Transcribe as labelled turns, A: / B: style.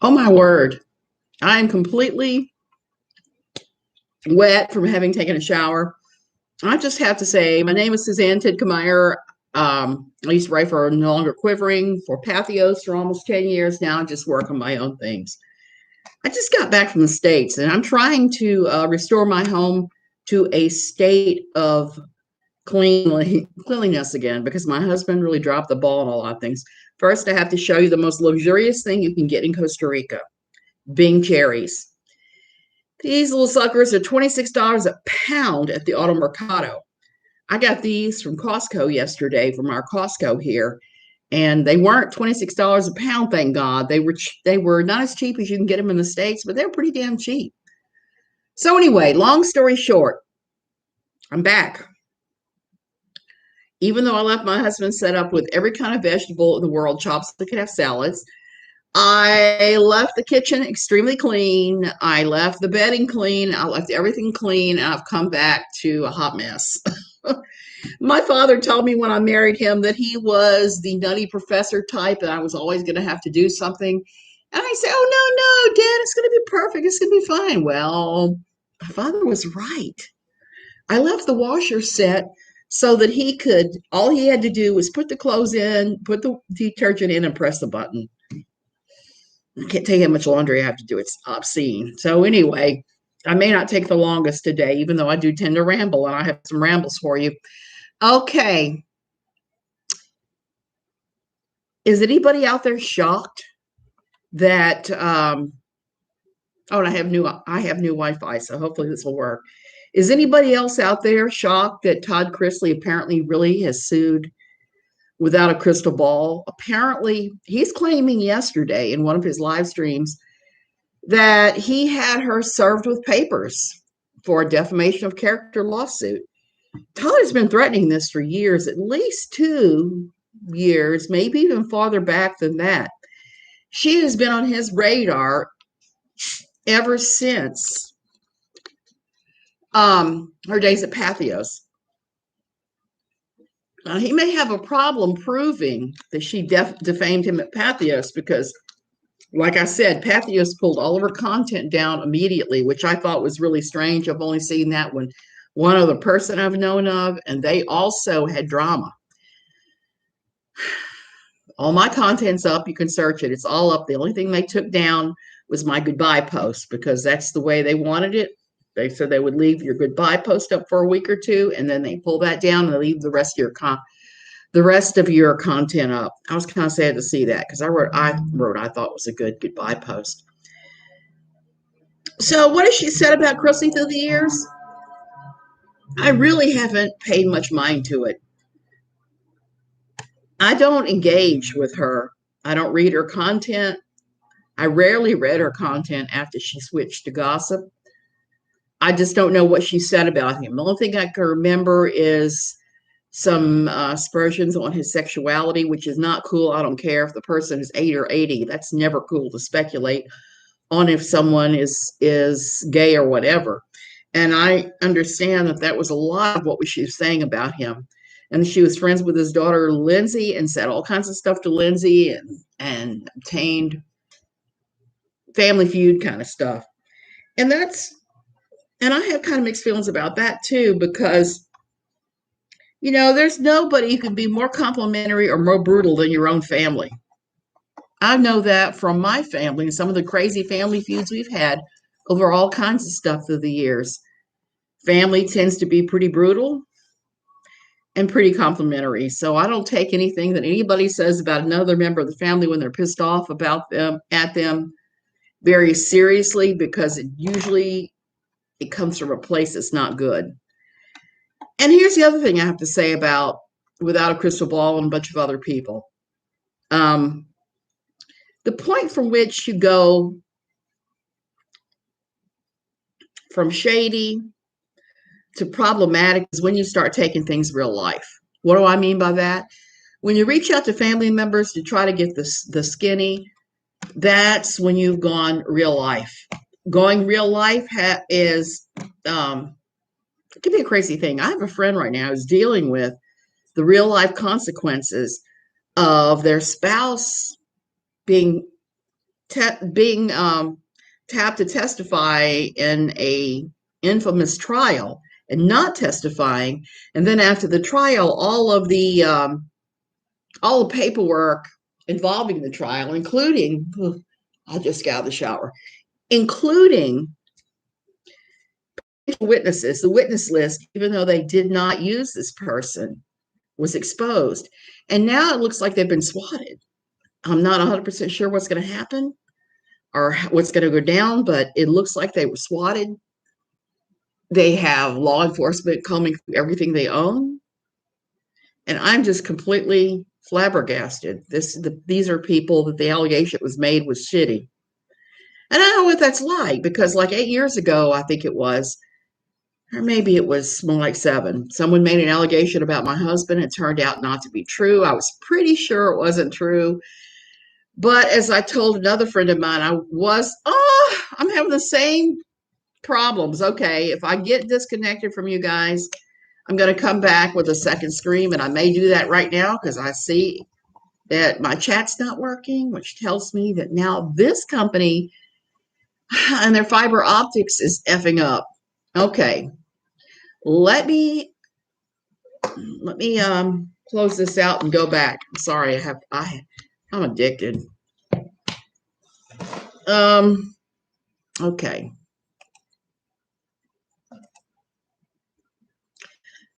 A: Oh my word. I am completely wet from having taken a shower. I just have to say, my name is Suzanne Tidkemeyer. I used to write for No Longer Quivering, for Pathos for almost 10 years now. I just work on my own things. I just got back from the States and I'm trying to restore my home to a state of cleanliness again because my husband really dropped the ball on a lot of things. First, I have to show you the most luxurious thing you can get in Costa Rica, Bing cherries. These little suckers are $26 a pound at the auto mercado. I got these from Costco yesterday from our Costco here, and they weren't $26 a pound, thank God. They were not as cheap as you can get them in the States, but they're pretty damn cheap. So anyway, long story short, I'm back. Even though I left my husband set up with every kind of vegetable in the world, chops that could have salads, I left the kitchen extremely clean. I left the bedding clean. I left everything clean. And I've come back to a hot mess. My father told me when I married him that he was the nutty professor type and I was always going to have to do something. And I said, oh, no, Dad, it's going to be perfect. It's going to be fine. Well, my father was right. I left the washer set so that all he had to do was put the clothes in, put the detergent in, and press the button. I can't tell you how much laundry I have to do. It's obscene. So anyway, I may not take the longest today, even though I do tend to ramble, and I have some rambles for you. Okay. Is anybody out there shocked that oh, and I have new Wi-Fi, so hopefully this will work. Is anybody else out there shocked that Todd Chrisley apparently really has sued without a crystal ball? Apparently, he's claiming yesterday in one of his live streams that he had her served with papers for a defamation of character lawsuit. Todd has been threatening this for years, at least 2 years, maybe even farther back than that. She has been on his radar ever since her days at Pathos. He may have a problem proving that she defamed him at Pathos because, like I said, Pathos pulled all of her content down immediately, which I thought was really strange. I've only seen that one other person I've known of, and they also had drama. All my content's up. You can search it. It's all up. The only thing they took down was my goodbye post because that's the way they wanted it. They said they would leave your goodbye post up for a week or two, and then they pull that down and leave the rest of your content up. I was kind of sad to see that because I thought was a good goodbye post. So what has she said about Chrisley through the years? I really haven't paid much mind to it. I don't engage with her. I don't read her content. I rarely read her content after she switched to gossip. I just don't know what she said about him. The only thing I can remember is some aspersions on his sexuality, which is not cool. I don't care if the person is 8 or 80. That's never cool to speculate on if someone is gay or whatever. And I understand that was a lot of what she was saying about him. And she was friends with his daughter, Lindsay, and said all kinds of stuff to Lindsay and obtained Family Feud kind of stuff. And I have kind of mixed feelings about that too, because, there's nobody who can be more complimentary or more brutal than your own family. I know that from my family and some of the crazy family feuds we've had over all kinds of stuff through the years. Family tends to be pretty brutal and pretty complimentary. So I don't take anything that anybody says about another member of the family when they're pissed off about them at them very seriously, because it comes from a place that's not good. And here's the other thing I have to say about Without a Crystal Ball and a bunch of other people. The point from which you go from shady to problematic is when you start taking things real life. What do I mean by that? When you reach out to family members to try to get the skinny, that's when you've gone real life. Going real life is it can be a crazy thing. I have a friend right now who's dealing with the real life consequences of their spouse being being tapped to testify in a infamous trial and not testifying, and then after the trial, all the paperwork involving the trial, including I just got out of the shower, including witnesses, the witness list, even though they did not use this person, was exposed. And now it looks like they've been swatted. I'm not 100% sure what's going to happen or what's going to go down, but it looks like they were swatted. They have law enforcement combing through everything they own. And I'm just completely flabbergasted. These are people that the allegation was made was shitty. And I don't know what that's like, because like 8 years ago, I think it was, or maybe it was more like 7, someone made an allegation about my husband. It turned out not to be true. I was pretty sure it wasn't true. But as I told another friend of mine, I'm having the same problems. Okay, if I get disconnected from you guys, I'm going to come back with a second scream, and I may do that right now because I see that my chat's not working, which tells me that now this company and their fiber optics is effing up. Okay, let me close this out and go back. I'm sorry, I'm addicted. Okay.